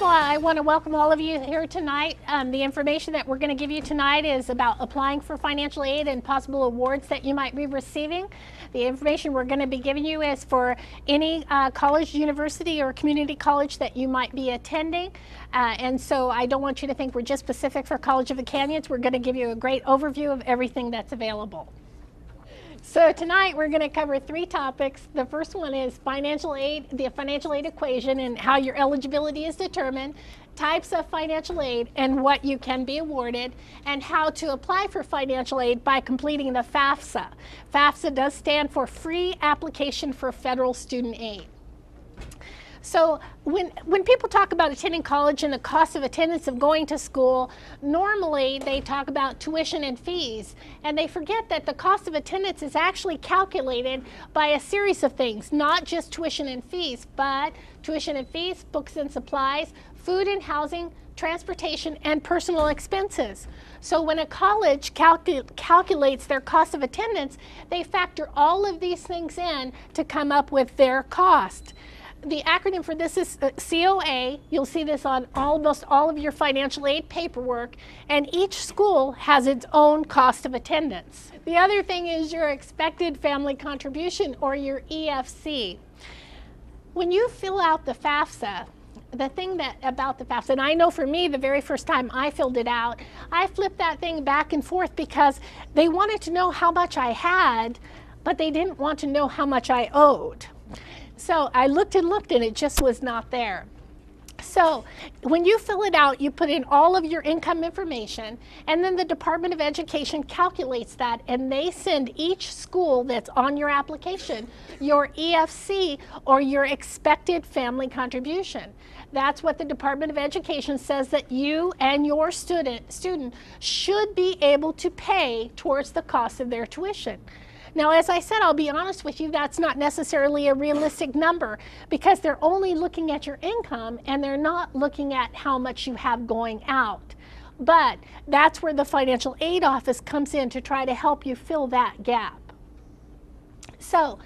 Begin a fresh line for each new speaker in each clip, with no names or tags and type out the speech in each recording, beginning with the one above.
of all, I want to welcome all of you here tonight. The information that we're going to give you tonight is about applying for financial aid and possible awards that you might be receiving. The information we're going to be giving you is for any college, university, or community college that you might be attending. And so I don't want you to think we're just specific for College of the Canyons. We're going to give you a great overview of everything that's available. So tonight we're going to cover three topics. The first one is financial aid, the financial aid equation and how your eligibility is determined, types of financial aid and what you can be awarded, and how to apply for financial aid by completing the FAFSA. FAFSA does stand for Free Application for Federal Student Aid. So when people talk about attending college and the cost of attendance of going to school, normally they talk about tuition and fees, and they forget that the cost of attendance is actually calculated by a series of things, not just tuition and fees, but tuition and fees, books and supplies, food and housing, transportation, and personal expenses. So when a college calculates their cost of attendance, they factor all of these things in to come up with their cost. The acronym for this is COA. You'll see this on almost all of your financial aid paperwork, and each school has its own cost of attendance. The other thing is your expected family contribution, or your EFC. When you fill out the FAFSA, the thing about the FAFSA, and I know for me, the very first time I filled it out, I flipped that thing back and forth because they wanted to know how much I had, but they didn't want to know how much I owed. So I looked and it just was not there. So when you fill it out, you put in all of your income information, and then the Department of Education calculates that, and they send each school that's on your application your EFC, or your expected family contribution. That's what the Department of Education says that you and your student should be able to pay towards the cost of their tuition. Now, as I said, I'll be honest with you, that's not necessarily a realistic number, because they're only looking at your income and they're not looking at how much you have going out. But that's where the financial aid office comes in to try to help you fill that gap. So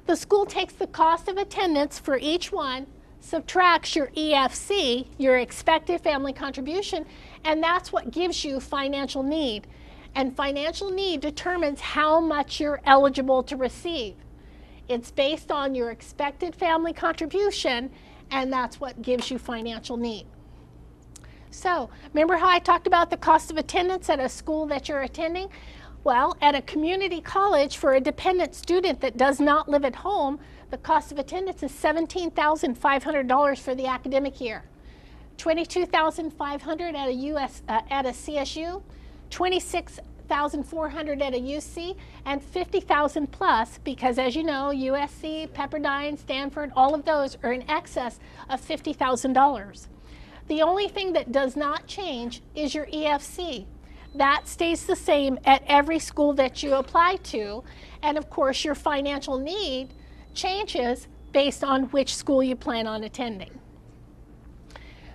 the school takes the cost of attendance for each one, subtracts your EFC, your expected family contribution, and that's what gives you financial need. And financial need determines how much you're eligible to receive. It's based on your expected family contribution, and that's what gives you financial need. So, remember how I talked about the cost of attendance at a school that you're attending? Well, at a community college, for a dependent student that does not live at home, the cost of attendance is $17,500 for the academic year. $22,500 at a CSU, $26,400 at a UC, and $50,000 plus, because as you know, USC, Pepperdine, Stanford, all of those are in excess of $50,000. The only thing that does not change is your EFC. That stays the same at every school that you apply to, and of course your financial need changes based on which school you plan on attending.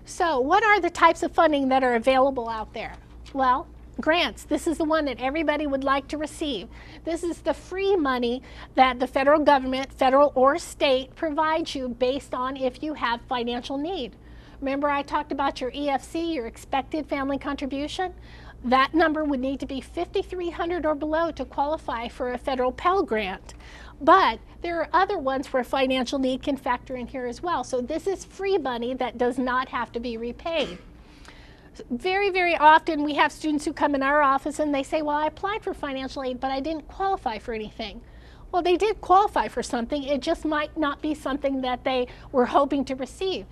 So what are the types of funding that are available out there? Well, grants. This is the one that everybody would like to receive. This is the free money that the federal government, federal or state, provides you based on if you have financial need. Remember I talked about your EFC, your expected family contribution? That number would need to be $5,300 or below to qualify for a federal Pell Grant. But there are other ones where financial need can factor in here as well. So this is free money that does not have to be repaid. Very, very often we have students who come in our office and they say, well, I applied for financial aid, but I didn't qualify for anything. Well, they did qualify for something. It just might not be something that they were hoping to receive.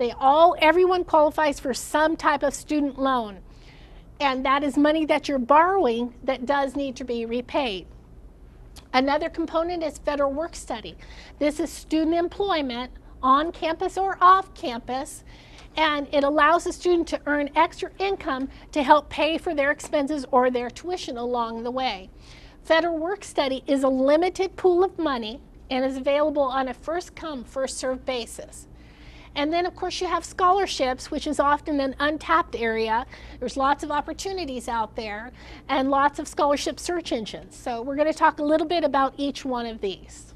Everyone qualifies for some type of student loan, and that is money that you're borrowing that does need to be repaid. Another component is federal work study. This is student employment on campus or off campus, and it allows the student to earn extra income to help pay for their expenses or their tuition along the way. Federal work study is a limited pool of money and is available on a first-come, first-served basis. And then, of course, you have scholarships, which is often an untapped area. There's lots of opportunities out there and lots of scholarship search engines. So we're going to talk a little bit about each one of these.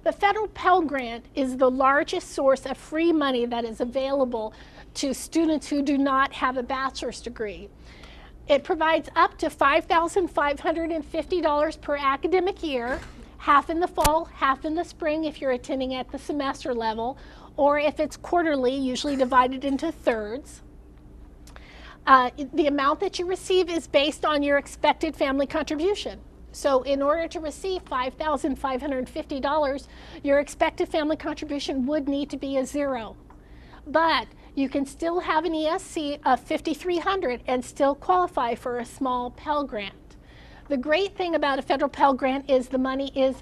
The federal Pell Grant is the largest source of free money that is available to students who do not have a bachelor's degree. It provides up to $5,550 per academic year, half in the fall, half in the spring if you're attending at the semester level, or if it's quarterly, usually divided into thirds. The amount that you receive is based on your expected family contribution. So in order to receive $5,550, your expected family contribution would need to be a 0. But you can still have an ESC of $5,300 and still qualify for a small Pell Grant. The great thing about a federal Pell Grant is the money is,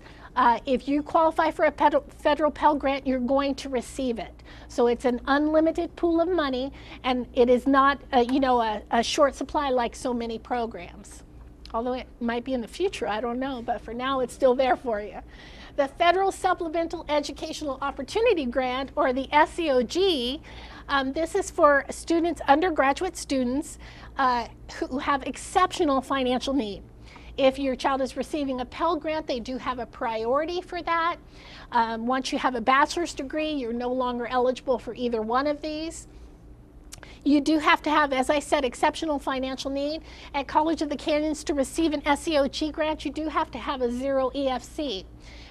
if you qualify for a federal Pell Grant, you're going to receive it. So it's an unlimited pool of money, and it is not a short supply like so many programs. Although it might be in the future, I don't know, but for now it's still there for you. The Federal Supplemental Educational Opportunity Grant, or the SEOG, this is for students, undergraduate students, who have exceptional financial need. If your child is receiving a Pell Grant, they do have a priority for that. Once you have a bachelor's degree, you're no longer eligible for either one of these. You do have to have, as I said, exceptional financial need. At College of the Canyons, to receive an SEOG grant, you do have to have a 0 EFC.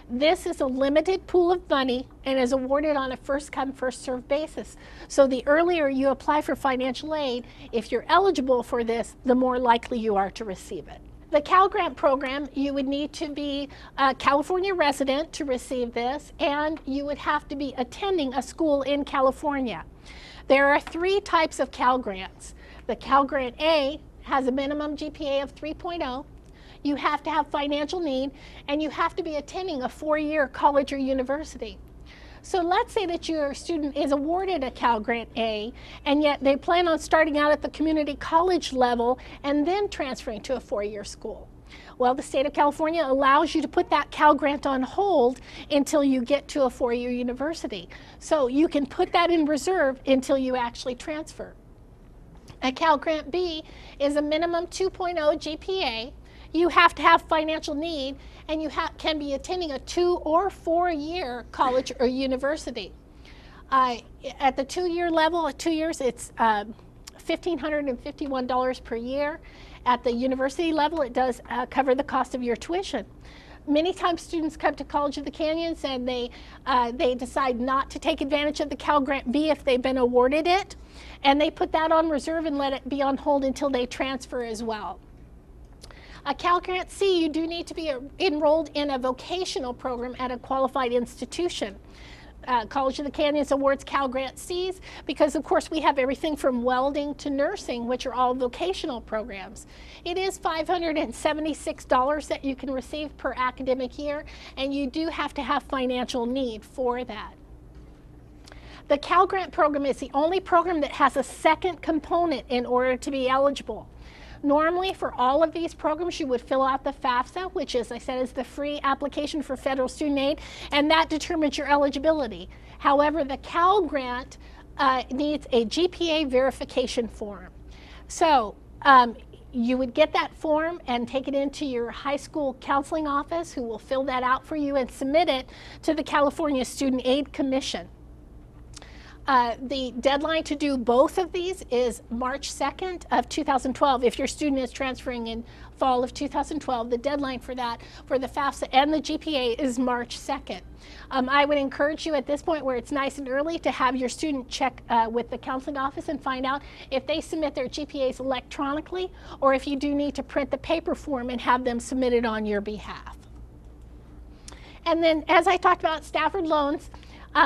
This is a limited pool of money and is awarded on a first-come, first-served basis. So the earlier you apply for financial aid, if you're eligible for this, the more likely you are to receive it. The Cal Grant program, you would need to be a California resident to receive this, and you would have to be attending a school in California. There are 3 types of Cal Grants. The Cal Grant A has a minimum GPA of 3.0. You have to have financial need, and you have to be attending a 4-year college or university. So let's say that your student is awarded a Cal Grant A, and yet they plan on starting out at the community college level and then transferring to a 4-year school. Well, the state of California allows you to put that Cal Grant on hold until you get to a 4-year university. So you can put that in reserve until you actually transfer. A Cal Grant B is a minimum 2.0 GPA. You have to have financial need, and you can be attending a 2- or 4-year college or university. At the 2-year level, 2 years, it's $1,551 per year. At the university level, it does cover the cost of your tuition. Many times students come to College of the Canyons and they decide not to take advantage of the Cal Grant B if they've been awarded it, and they put that on reserve and let it be on hold until they transfer as well. A Cal Grant C, you do need to be enrolled in a vocational program at a qualified institution. College of the Canyons awards Cal Grant Cs because, of course, we have everything from welding to nursing, which are all vocational programs. It is $576 that you can receive per academic year, and you do have to have financial need for that. The Cal Grant program is the only program that has a second component in order to be eligible. Normally, for all of these programs, you would fill out the FAFSA, which, as I said, is the free application for federal student aid, and that determines your eligibility. However, the Cal Grant needs a GPA verification form. So you would get that form and take it into your high school counseling office, who will fill that out for you and submit it to the California Student Aid Commission. The deadline to do both of these is March 2nd of 2012. If your student is transferring in fall of 2012, the deadline for that, for the FAFSA and the GPA, is March 2nd. I would encourage you at this point, where it's nice and early, to have your student check with the counseling office and find out if they submit their GPAs electronically, or if you do need to print the paper form and have them submitted on your behalf. And then, as I talked about, Stafford Loans.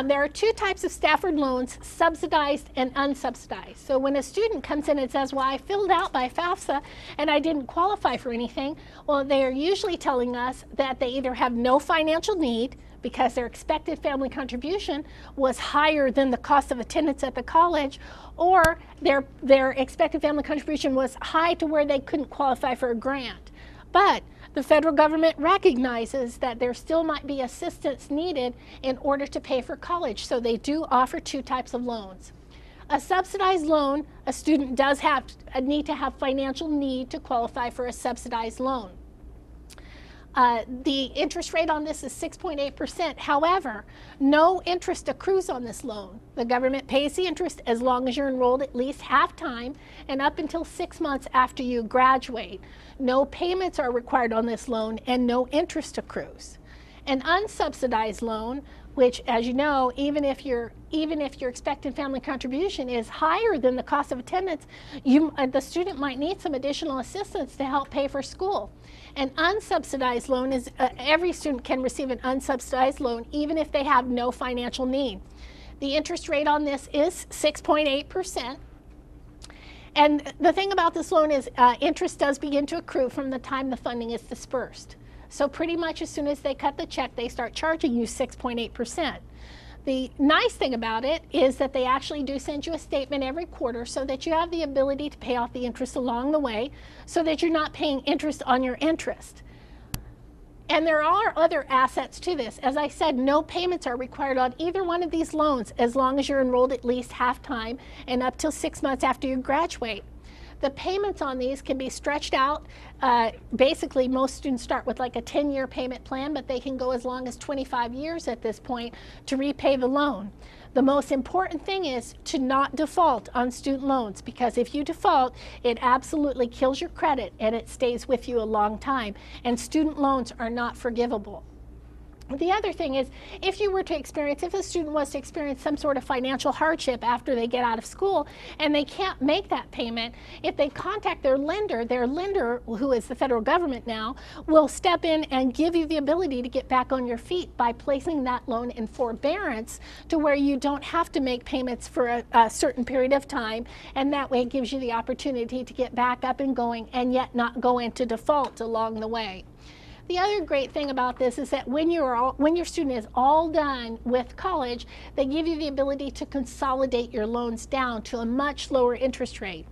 There are 2 types of Stafford loans, subsidized and unsubsidized. So when a student comes in and says, well, I filled out my FAFSA and I didn't qualify for anything, well, they are usually telling us that they either have no financial need because their expected family contribution was higher than the cost of attendance at the college, or their expected family contribution was high to where they couldn't qualify for a grant. But the federal government recognizes that there still might be assistance needed in order to pay for college, so they do offer 2 types of loans. A subsidized loan, a student does need to have financial need to qualify for a subsidized loan. The interest rate on this is 6.8%. However, no interest accrues on this loan. The government pays the interest as long as you're enrolled at least half time and up until 6 months after you graduate. No payments are required on this loan and no interest accrues. An unsubsidized loan, which, as you know, even if your expected family contribution is higher than the cost of attendance, the student might need some additional assistance to help pay for school. An unsubsidized loan is, every student can receive an unsubsidized loan even if they have no financial need. The interest rate on this is 6.8%. And the thing about this loan is interest does begin to accrue from the time the funding is dispersed. So pretty much as soon as they cut the check, they start charging you 6.8%. The nice thing about it is that they actually do send you a statement every quarter so that you have the ability to pay off the interest along the way so that you're not paying interest on your interest. And there are other assets to this. As I said, no payments are required on either one of these loans as long as you're enrolled at least half time and up till 6 months after you graduate. The payments on these can be stretched out. Basically, most students start with like a 10-year payment plan, but they can go as long as 25 years at this point to repay the loan. The most important thing is to not default on student loans, because if you default, it absolutely kills your credit and it stays with you a long time. And student loans are not forgivable. The other thing is, if a student was to experience some sort of financial hardship after they get out of school and they can't make that payment, if they contact their lender, who is the federal government now, will step in and give you the ability to get back on your feet by placing that loan in forbearance to where you don't have to make payments for a certain period of time, and that way it gives you the opportunity to get back up and going and yet not go into default along the way. The other great thing about this is that when your student is all done with college, they give you the ability to consolidate your loans down to a much lower interest rate.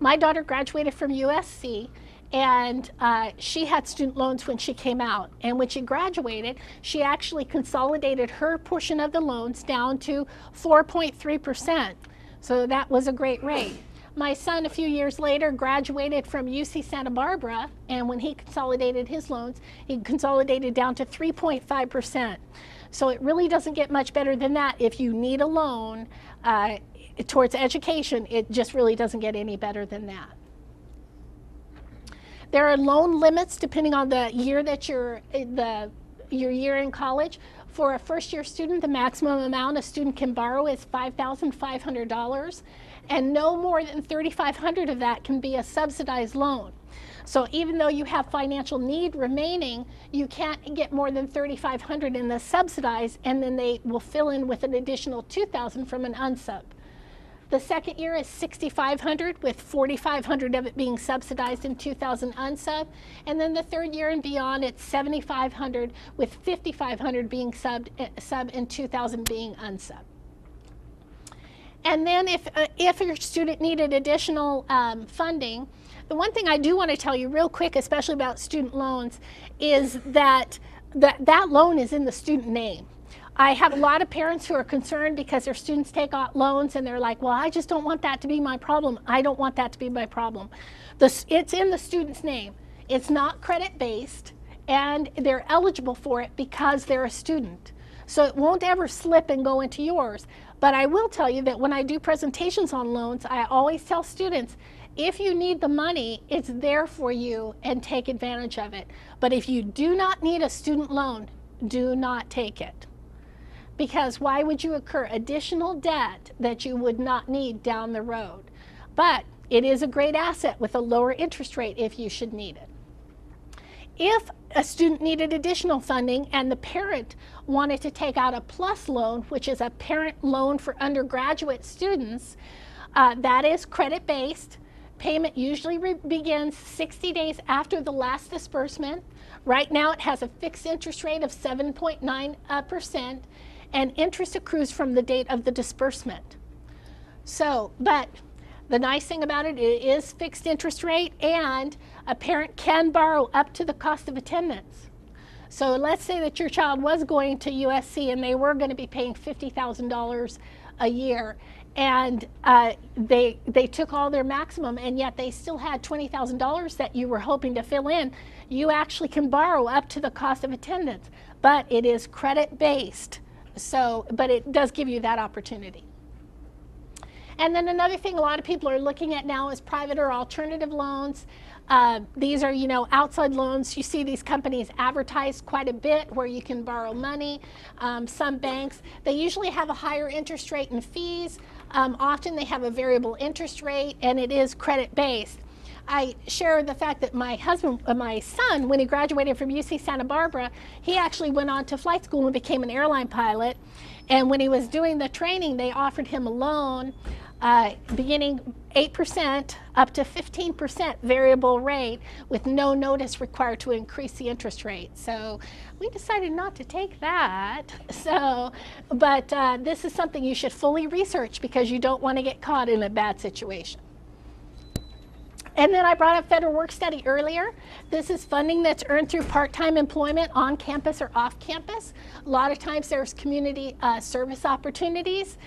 My daughter graduated from USC, and she had student loans when she came out. And when she graduated, she actually consolidated her portion of the loans down to 4.3%. So that was a great rate. My son, a few years later, graduated from UC Santa Barbara, and when he consolidated his loans, he consolidated down to 3.5%. So it really doesn't get much better than that. If you need a loan towards education, it just really doesn't get any better than that. There are loan limits depending on the year that your year in college. For a first-year student, the maximum amount a student can borrow is $5,500. And no more than $3,500 of that can be a subsidized loan. So even though you have financial need remaining, you can't get more than $3,500 in the subsidized, and then they will fill in with an additional $2,000 from an unsub. The second year is $6,500, with $4,500 of it being subsidized and $2,000 unsub. And then the third year and beyond, it's $7,500, with $5,500 being sub and $2,000 being unsub. And then if your student needed additional funding, the one thing I do want to tell you real quick, especially about student loans, is that that loan is in the student name. I have a lot of parents who are concerned because their students take out loans and they're like, well, I just don't want that to be my problem. I don't want that to be my problem. It's in the student's name. It's not credit-based, and they're eligible for it because they're a student. So it won't ever slip and go into yours. But I will tell you that when I do presentations on loans, I always tell students, if you need the money, it's there for you and take advantage of it. But if you do not need a student loan, do not take it. Because why would you incur additional debt that you would not need down the road? But it is a great asset with a lower interest rate if you should need it. If a student needed additional funding and the parent wanted to take out a PLUS loan, which is a parent loan for undergraduate students, that is credit-based. Payment usually begins 60 days after the last disbursement. Right now it has a fixed interest rate of 7.9%, and interest accrues from the date of the disbursement. But the nice thing about it is fixed interest rate, and a parent can borrow up to the cost of attendance. So let's say that your child was going to USC and they were going to be paying $50,000 a year, and they took all their maximum, and yet they still had $20,000 that you were hoping to fill in. You actually can borrow up to the cost of attendance, but it is credit based. So, but it does give you that opportunity. And then another thing a lot of people are looking at now is private or alternative loans. These are, outside loans. You see these companies advertise quite a bit where you can borrow money. Some banks, they usually have a higher interest rate and fees. Often they have a variable interest rate, and it is credit-based. I share the fact that my son, when he graduated from UC Santa Barbara, he actually went on to flight school and became an airline pilot. And when he was doing the training, they offered him a loan beginning 8% up to 15% variable rate with no notice required to increase the interest rate. So we decided not to take that. So, but this is something you should fully research because you don't want to get caught in a bad situation. And then I brought up federal work study earlier. This is funding that's earned through part-time employment on campus or off campus. A lot of times there's community service opportunities.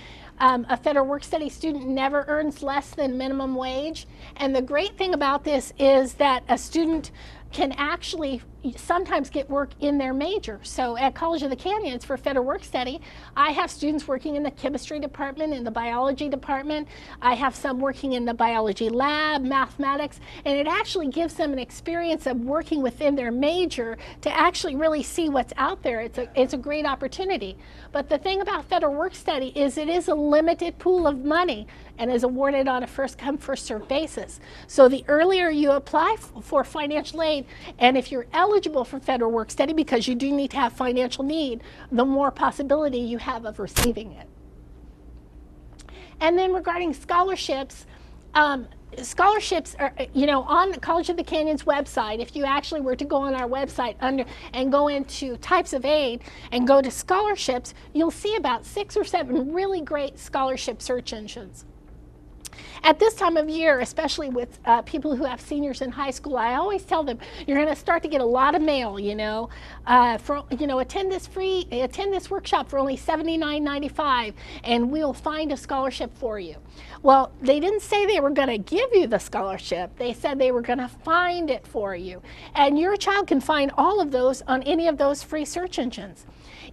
A federal work study student never earns less than minimum wage. And the great thing about this is that a student can actually sometimes get work in their major. So at College of the Canyons for federal work study, I have students working in the chemistry department, in the biology department. I have some working in the biology lab, mathematics, and it actually gives them an experience of working within their major to actually really see what's out there. It's a great opportunity. But the thing about federal work study is it is a limited pool of money and is awarded on a first come, first served basis. So the earlier you apply for financial aid, and if you're eligible for federal work study, because you do need to have financial need, the more possibility you have of receiving it. And then regarding scholarships, scholarships are, on the College of the Canyons website, if you actually were to go on our website and go into types of aid and go to scholarships, you'll see about 6 or 7 really great scholarship search engines. At this time of year, especially with people who have seniors in high school, I always tell them you're going to start to get a lot of mail. Attend this workshop for only $79.95, and we'll find a scholarship for you. Well, they didn't say they were going to give you the scholarship. They said they were going to find it for you, and your child can find all of those on any of those free search engines.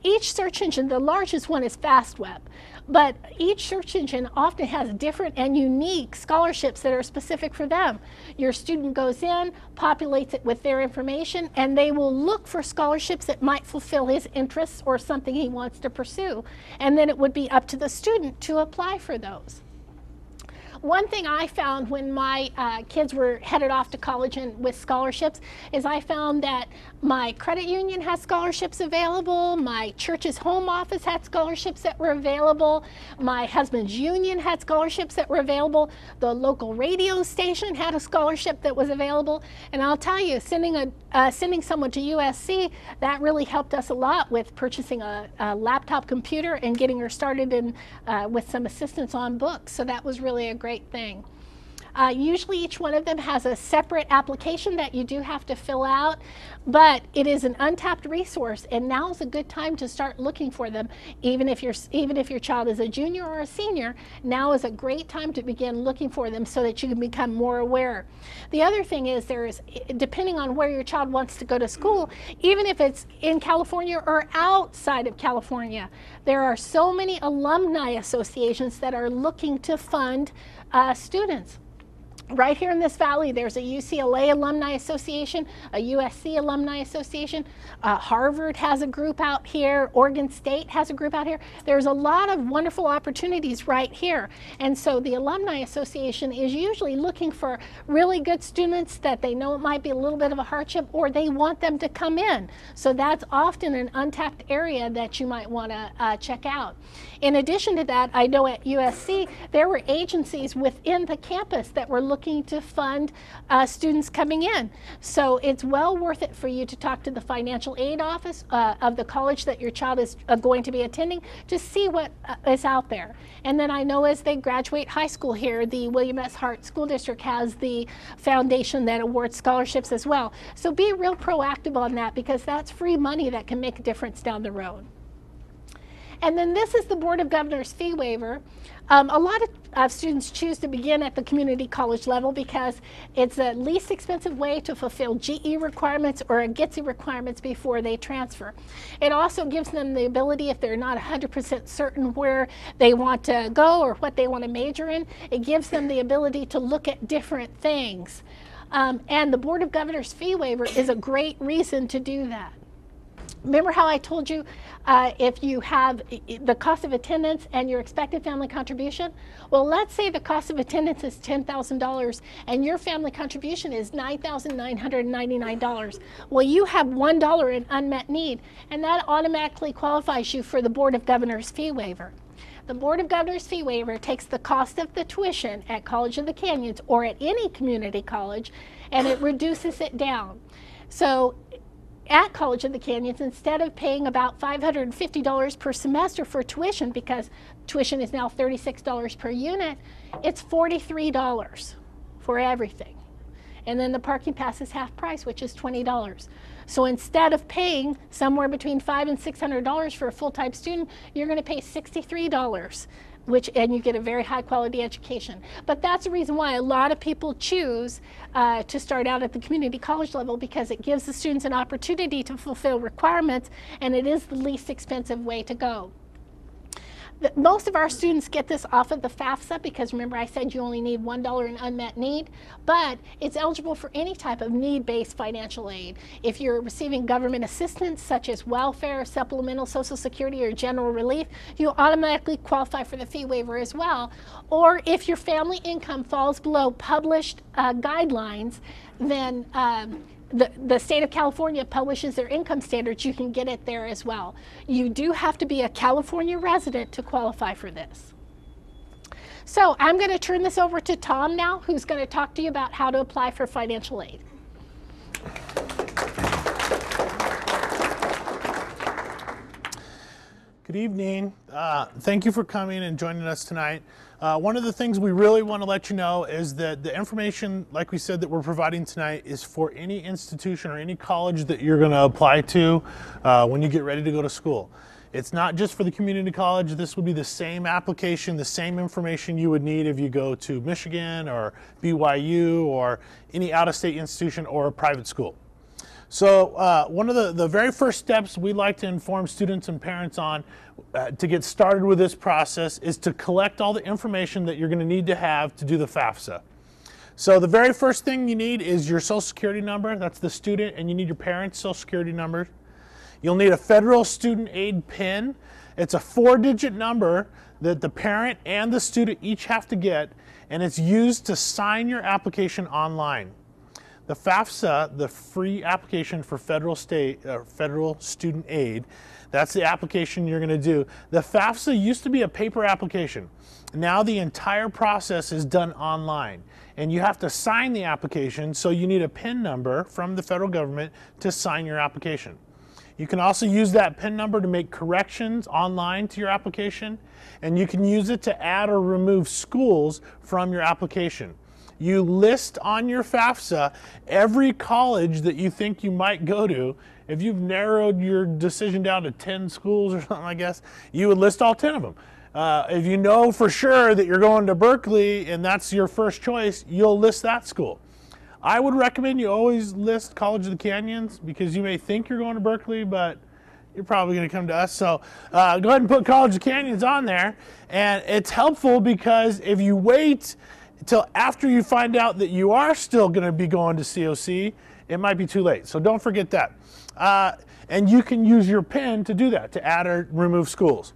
Each search engine, the largest one is FastWeb. But each search engine often has different and unique scholarships that are specific for them. Your student goes in, populates it with their information, and they will look for scholarships that might fulfill his interests or something he wants to pursue. And then it would be up to the student to apply for those. One thing I found when my kids were headed off to college and with scholarships is I found that my credit union has scholarships available, my church's home office had scholarships that were available, my husband's union had scholarships that were available, the local radio station had a scholarship that was available, and I'll tell you, sending someone to USC, that really helped us a lot with purchasing a laptop computer and getting her started in, with some assistance on books, so that was really a great thing. Usually each one of them has a separate application that you do have to fill out, but it is an untapped resource, and now is a good time to start looking for them. Even if your child is a junior or a senior, now is a great time to begin looking for them so that you can become more aware. The other thing is depending on where your child wants to go to school, even if it's in California or outside of California, there are so many alumni associations that are looking to fund students. Right here in this valley, there's a UCLA Alumni Association, a USC Alumni Association, Harvard has a group out here, Oregon State has a group out here. There's a lot of wonderful opportunities right here. And so the Alumni Association is usually looking for really good students that they know it might be a little bit of a hardship, or they want them to come in. So that's often an untapped area that you might want to check out. In addition to that, I know at USC, there were agencies within the campus that were looking to fund students coming in. So it's well worth it for you to talk to the financial aid office of the college that your child is going to be attending to see what is out there. And then I know as they graduate high school here, the William S. Hart School District has the foundation that awards scholarships as well. So be real proactive on that, because that's free money that can make a difference down the road. And then this is the Board of Governors fee waiver. A lot of students choose to begin at the community college level because it's the least expensive way to fulfill GE requirements or a GETSI requirements before they transfer. It also gives them the ability, if they're not 100% certain where they want to go or what they want to major in, it gives them the ability to look at different things. And the Board of Governors fee waiver is a great reason to do that. Remember how I told you if you have the cost of attendance and your expected family contribution? Well, let's say the cost of attendance is $10,000 and your family contribution is $9,999. Well, you have $1 in unmet need, and that automatically qualifies you for the Board of Governors fee waiver. The Board of Governors fee waiver takes the cost of the tuition at College of the Canyons or at any community college, and it reduces it down. So at College of the Canyons, instead of paying about $550 per semester for tuition, because tuition is now $36 per unit, it's $43 for everything. And then the parking pass is half price, which is $20. So instead of paying somewhere between $500 and $600 for a full-time student, you're going to pay $63, and you get a very high quality education. But that's the reason why a lot of people choose to start out at the community college level, because it gives the students an opportunity to fulfill requirements, and it is the least expensive way to go. Most of our students get this off of the FAFSA, because remember I said you only need $1 in unmet need, but it's eligible for any type of need-based financial aid. If you're receiving government assistance such as welfare, supplemental Social Security, or general relief, you automatically qualify for the fee waiver as well. Or if your family income falls below published guidelines, then the state of California publishes their income standards. You can get it there as well. You do have to be a California resident to qualify for this. So I'm going to turn this over to Tom now, who's going to talk to you about how to apply for financial aid.
Good evening. Thank you for coming and joining us tonight. One of the things we really want to let you know is that the information, like we said, that we're providing tonight is for any institution or any college that you're going to apply to when you get ready to go to school. It's not just for the community college. This would be the same application, the same information you would need if you go to Michigan or BYU or any out-of-state institution or a private school. So one of the very first steps we like to inform students and parents on to get started with this process is to collect all the information that you're going to need to have to do the FAFSA. So the very first thing you need is your Social Security number. That's the student, and you need your parents' Social Security number. You'll need a federal student aid PIN. It's a 4-digit number that the parent and the student each have to get, and it's used to sign your application online. The FAFSA, the free application for federal student aid, that's the application you're going to do. The FAFSA used to be a paper application. Now the entire process is done online, and you have to sign the application, so you need a PIN number from the federal government to sign your application. You can also use that PIN number to make corrections online to your application, and you can use it to add or remove schools from your application. You list on your FAFSA every college that you think you might go to. If you've narrowed your decision down to 10 schools or something like that, you would list all 10 of them. If you know for sure that you're going to Berkeley and that's your first choice, you'll list that school. I would recommend you always list College of the Canyons, because you may think you're going to Berkeley, but you're probably going to come to us. So go ahead and put College of the Canyons on there. And it's helpful because if you wait until after you find out that you are still going to be going to COC, it might be too late. So don't forget that. And you can use your PIN to do that, to add or remove schools.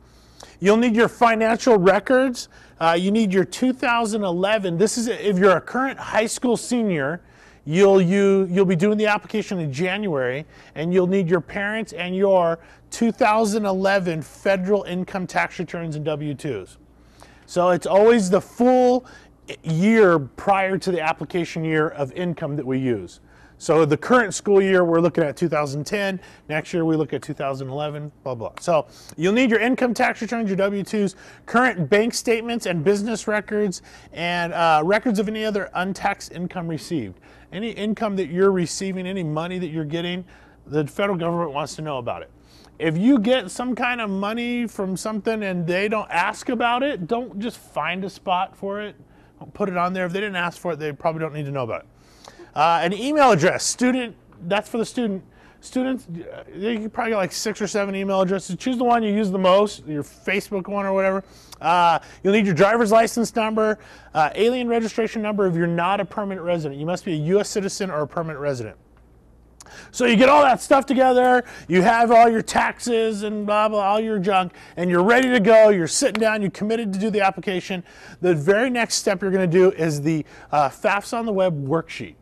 You'll need your financial records. You need your 2011. This is if you're a current high school senior, you'll be doing the application in January, and you'll need your parents and your 2011 federal income tax returns and W-2s. So it's always the full year prior to the application year of income that we use. So the current school year, we're looking at 2010. Next year, we look at 2011, blah, blah. So you'll need your income tax returns, your W-2s, current bank statements and business records, and records of any other untaxed income received. Any income that you're receiving, any money that you're getting, the federal government wants to know about it. if you get some kind of money from something and they don't ask about it, don't just find a spot for it. Don't put it on there. If they didn't ask for it, they probably don't need to know about it. An email address, student, that's for the student. Students, you probably got like 6 or 7 email addresses. Choose the one you use the most, your Facebook one or whatever. You'll need your driver's license number, alien registration number if you're not a permanent resident. You must be a U.S. citizen or a permanent resident. So you get all that stuff together, you have all your taxes and blah, blah, all your junk, and you're ready to go. You're sitting down, you're committed to do the application. The very next step you're going to do is the FAFSA on the Web worksheet.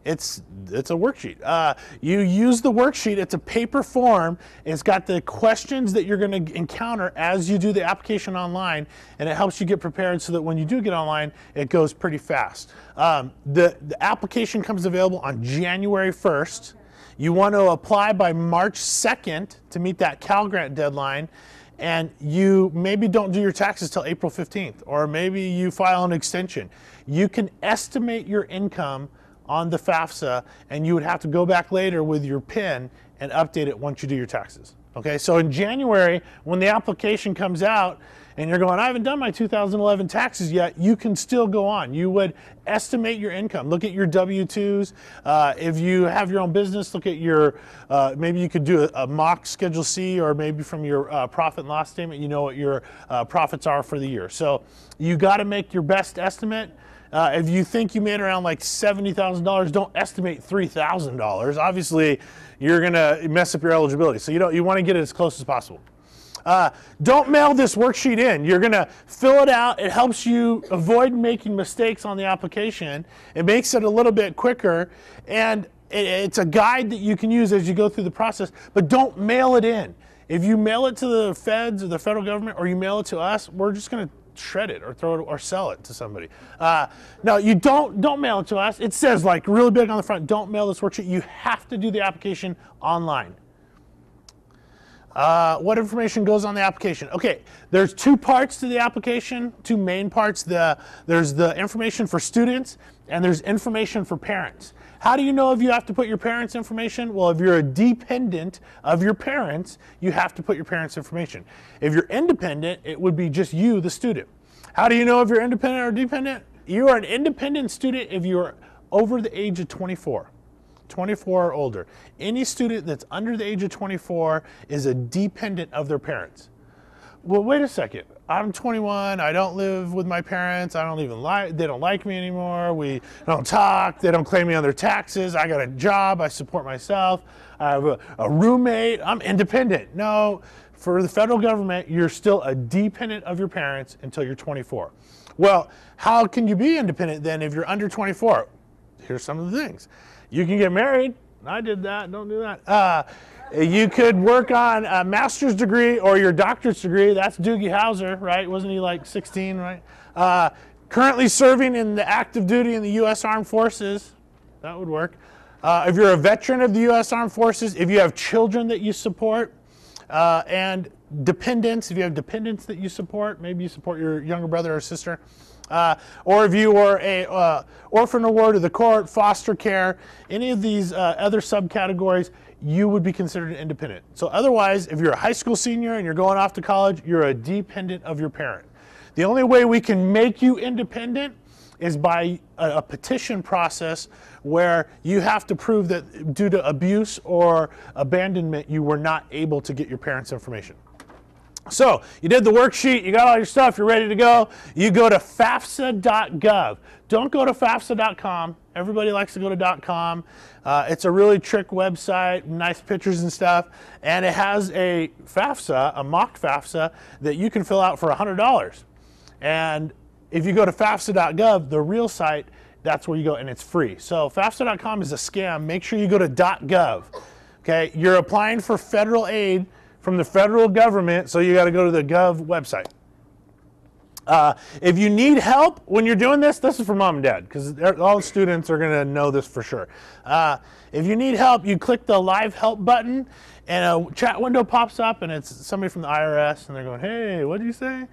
It's a worksheet. You use the worksheet. It's a paper form. It's got the questions that you're going to encounter as you do the application online, and it helps you get prepared so that when you do get online, it goes pretty fast. The application comes available on January 1st. You want to apply by March 2nd to meet that Pell Grant deadline, and you maybe don't do your taxes till April 15th, or maybe you file an extension. You can estimate your income on the FAFSA, and you would have to go back later with your PIN and update it once you do your taxes. Okay, so in January, when the application comes out and you're going, I haven't done my 2011 taxes yet, you can still go on. You would estimate your income. Look at your W-2s. If you have your own business, look at your, maybe you could do a mock Schedule C, or maybe from your profit and loss statement, you know what your profits are for the year. So you got to make your best estimate. If you think you made around like $70,000, don't estimate $3,000. Obviously, you're going to mess up your eligibility. So you want to get it as close as possible. Don't mail this worksheet in. You're going to fill it out. It helps you avoid making mistakes on the application. It makes it a little bit quicker, and it's a guide that you can use as you go through the process, but don't mail it in. If you mail it to the feds or the federal government, or you mail it to us, we're just going to shred it or throw it or sell it to somebody. No, you don't mail it to us. It says like really big on the front, don't mail this worksheet. You have to do the application online. What information goes on the application? Okay, there's 2 parts to the application, 2 main parts. There's the information for students, and there's information for parents. How do you know if you have to put your parents' information? Well, if you're a dependent of your parents, you have to put your parents' information. If you're independent, it would be just you, the student. How do you know if you're independent or dependent? You are an independent student if you're over the age of 24. 24 or older. Any student that's under the age of 24 is a dependent of their parents. Well, wait a second. I'm 21. I don't live with my parents. I don't even they don't like me anymore. We don't talk. They don't claim me on their taxes. I got a job. I support myself. I have a roommate. I'm independent. No, for the federal government, you're still a dependent of your parents until you're 24. Well, how can you be independent then if you're under 24? Here's some of the things. You can get married. I did that. Don't do that. You could work on a master's degree or your doctorate degree. That's Doogie Howser, right? Wasn't he like 16, right? Currently serving in the active duty in the U.S. Armed Forces. That would work. If you're a veteran of the U.S. Armed Forces, if you have children that you support, and dependents, if you have dependents that you support, maybe you support your younger brother or sister, or if you were a orphan award of the court, foster care, any of these other subcategories, you would be considered an independent. So otherwise, if you're a high school senior and you're going off to college, you're a dependent of your parent. The only way we can make you independent is by a petition process where you have to prove that due to abuse or abandonment, you were not able to get your parents' information. So you did the worksheet, you got all your stuff, you're ready to go. You go to FAFSA.gov. Don't go to FAFSA.com. Everybody likes to go to .com. It's a really trick website, nice pictures and stuff, and it has a FAFSA, a mock FAFSA, that you can fill out for $100. And if you go to FAFSA.gov, the real site, that's where you go, and it's free. So FAFSA.com is a scam. Make sure you go to .gov. Okay, you're applying for federal aid from the federal government, so you got to go to the Gov website. If you need help when you're doing this is for mom and dad, because all the students are going to know this for sure. If you need help, you click the live help button and a chat window pops up and it's somebody from the IRS and they're going, hey, what did you say?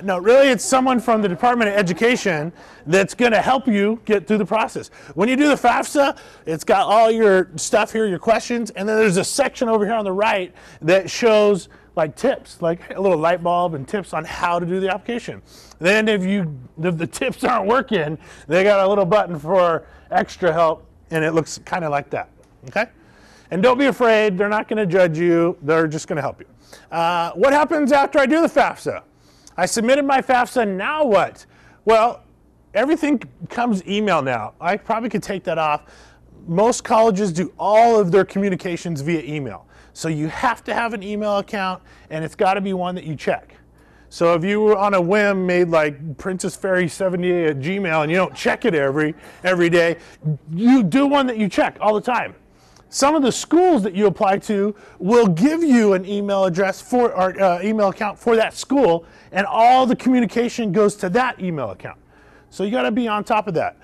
No, really it's someone from the Department of Education that's going to help you get through the process. When you do the FAFSA, it's got all your stuff here, your questions, and then there's a section over here on the right that shows like tips, like a little light bulb and tips on how to do the application. Then if the tips aren't working, they got a little button for extra help and it looks kind of like that, okay? And don't be afraid, they're not going to judge you, they're just going to help you. What happens after I do the FAFSA? I submitted my FAFSA, now what? Well, everything comes email now. I probably could take that off. Most colleges do all of their communications via email. So you have to have an email account and it's got to be one that you check. So if you were on a whim made like Princess Fairy 78 at Gmail and you don't check it every day, you do one that you check all the time. Some of the schools that you apply to will give you an email address for or email account for that school, and all the communication goes to that email account. So you got to be on top of that.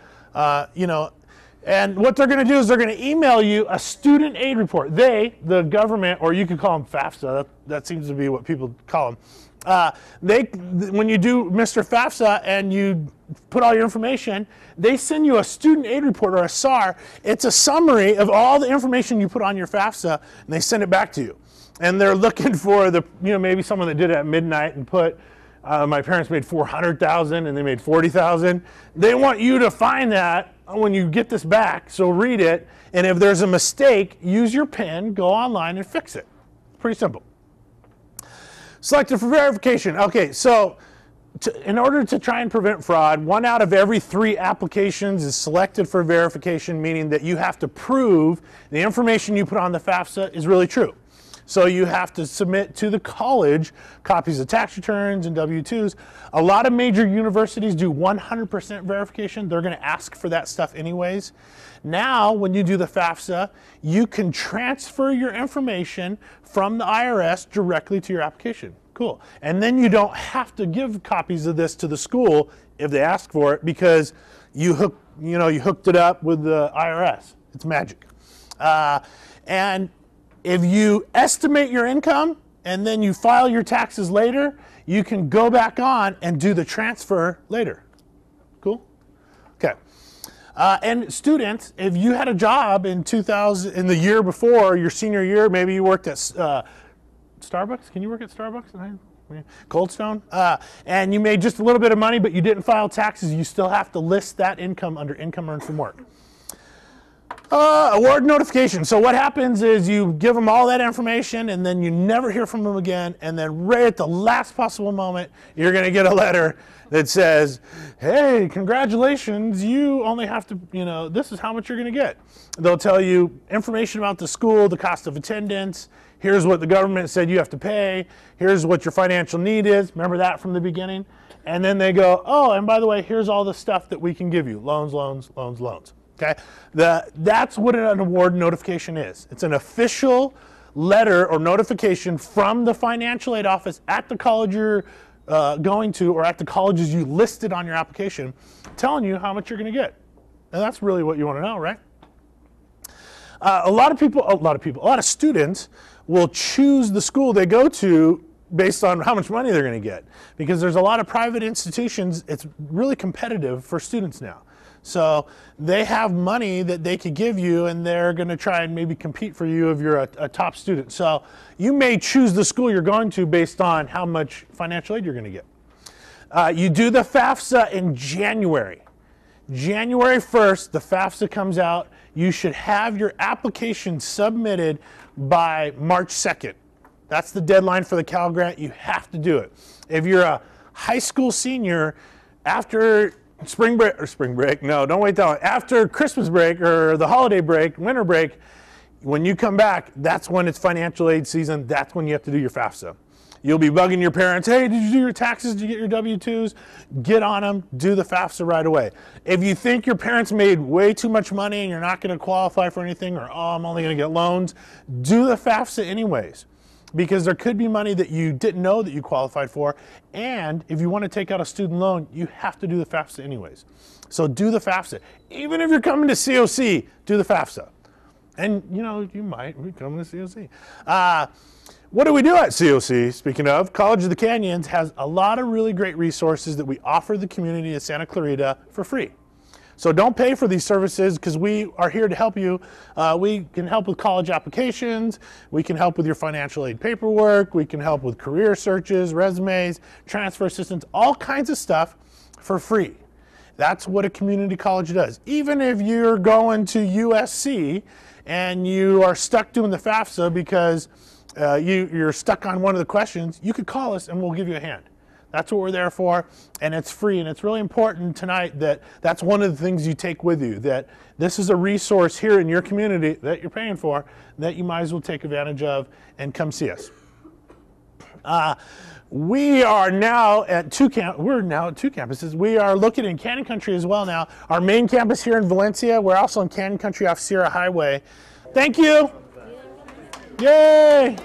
And what they're going to do is they're going to email you a student aid report. They, the government, or you could call them FAFSA. That seems to be what people call them. When you do Mr. FAFSA and you put all your information, they send you a student aid report or a SAR. It's a summary of all the information you put on your FAFSA, and they send it back to you. And they're looking for maybe someone that did it at midnight and put, my parents made $400,000 and they made $40,000. They want you to find that when you get this back, so read it, and if there's a mistake, use your pen, go online and fix it. Pretty simple. Selected for verification. Okay, so in order to try and prevent fraud, 1 out of every 3 applications is selected for verification, meaning that you have to prove the information you put on the FAFSA is really true. So you have to submit to the college copies of tax returns and W-2s. A lot of major universities do 100% verification. They're going to ask for that stuff anyways. Now, when you do the FAFSA, you can transfer your information from the IRS directly to your application. Cool. And then you don't have to give copies of this to the school if they ask for it, because you hooked it up with the IRS. It's magic. And if you estimate your income and then you file your taxes later, you can go back on and do the transfer later. Cool? Okay. And students, if you had a job in the year before, your senior year, maybe you worked at Starbucks. Can you work at Starbucks? Cold Stone? And you made just a little bit of money, but you didn't file taxes, you still have to list that income under income earned from work. Award notification. So what happens is you give them all that information and then you never hear from them again, and then right at the last possible moment you're going to get a letter that says, hey, congratulations, you only have to, this is how much you're going to get. They'll tell you information about the school, the cost of attendance, here's what the government said you have to pay, here's what your financial need is, remember that from the beginning? And then they go, oh, and by the way, here's all the stuff that we can give you, loans, loans, loans, loans. Okay, that's what an award notification is. It's an official letter or notification from the financial aid office at the college you're going to, or at the colleges you listed on your application, telling you how much you're going to get. And that's really what you want to know, right? A lot of students will choose the school they go to based on how much money they're going to get, because there's a lot of private institutions. It's really competitive for students now. So they have money that they could give you, and they're going to try and maybe compete for you if you're a top student. So you may choose the school you're going to based on how much financial aid you're going to get. You do the FAFSA in January. January 1st, the FAFSA comes out. You should have your application submitted by March 2nd. That's the deadline for the Pell Grant. You have to do it. If you're a high school senior, after no, don't wait that long. After Christmas break or the holiday break, winter break, when you come back, that's when it's financial aid season. That's when you have to do your FAFSA. You'll be bugging your parents, hey, did you do your taxes? Did you get your W-2s? Get on them, do the FAFSA right away. If you think your parents made way too much money and you're not going to qualify for anything, or, oh, I'm only going to get loans, do the FAFSA anyways. because there could be money that you didn't know that you qualified for. And if you want to take out a student loan, you have to do the FAFSA anyways. So do the FAFSA. Even if you're coming to COC, do the FAFSA. And you know, you might be coming to COC. What do we do at COC? Speaking of, College of the Canyons has a lot of really great resources that we offer the community of Santa Clarita for free. So don't pay for these services, because we are here to help you. We can help with college applications. We can help with your financial aid paperwork. We can help with career searches, resumes, transfer assistance, all kinds of stuff for free. That's what a community college does. Even if you're going to USC and you are stuck doing the FAFSA because you're stuck on one of the questions, you could call us and we'll give you a hand. That's what we're there for, and it's free. And it's really important tonight that that's one of the things you take with you, that this is a resource here in your community that you're paying for that you might as well take advantage of and come see us. We are now at we're now at two campuses. We are looking in Canyon Country as well now. Our main campus here in Valencia. We're also in Canyon Country off Sierra Highway. Thank you. Yay.